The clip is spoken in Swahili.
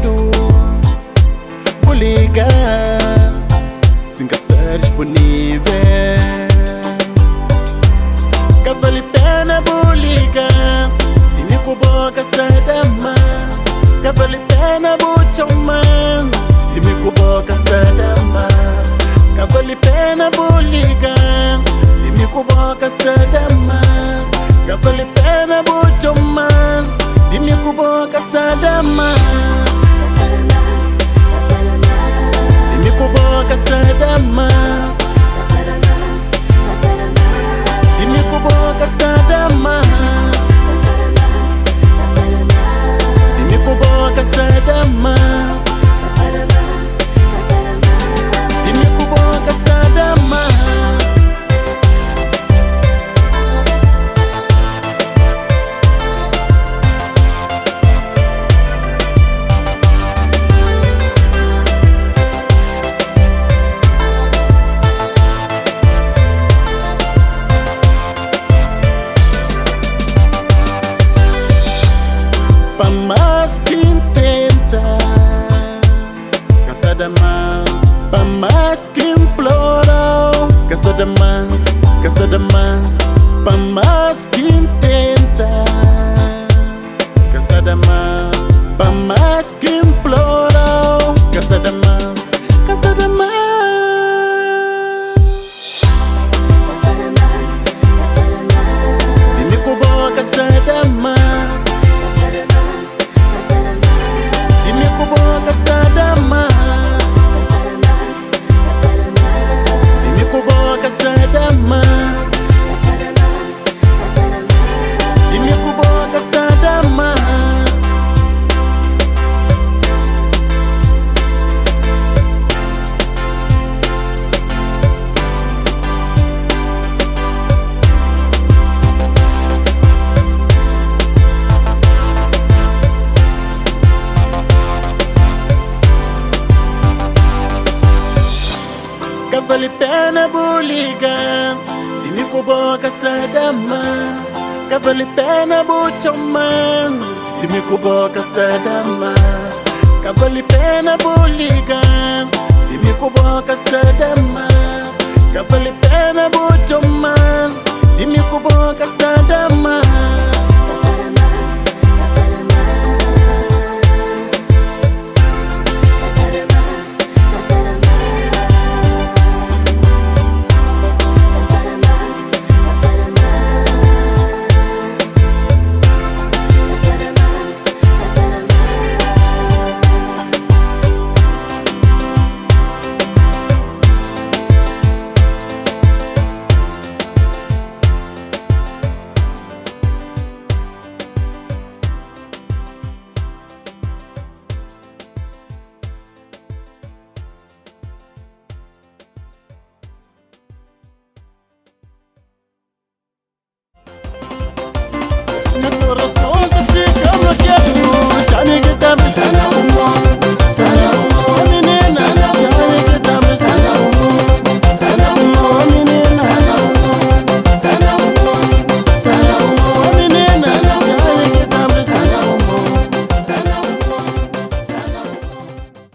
tu buliga sem ser disponível. Cavale pena buliga e me cuboca sada mais. Cavale pena buchoman e me cuboca sada mais. Cavale pena buliga e me cuboca sada mais. Cavale pena buchoman e me cuboca sada mais. E me cuboca sada mais. E me cuboca sada mais. E me cuboca sada mais. E me cuboca sada mais. Pa mais que intenta, cansada mais. Pa mais que implora, cansada mais, cansada mais. Pa mais que intenta, cansada mais. Pa mais que implora, cansada mais, cansada mais. E me cuboca cansada mais. E me cuboca sada mais. E me cuboca sada mais. E me cuboca sada mais. Cavale pena buliga e me cuboca sada mais. Cavale pena buchoman e me cuboca sada mais. Cavale pena buliga e me cuboca sada mais. Cavale pena buchoman e me cuboca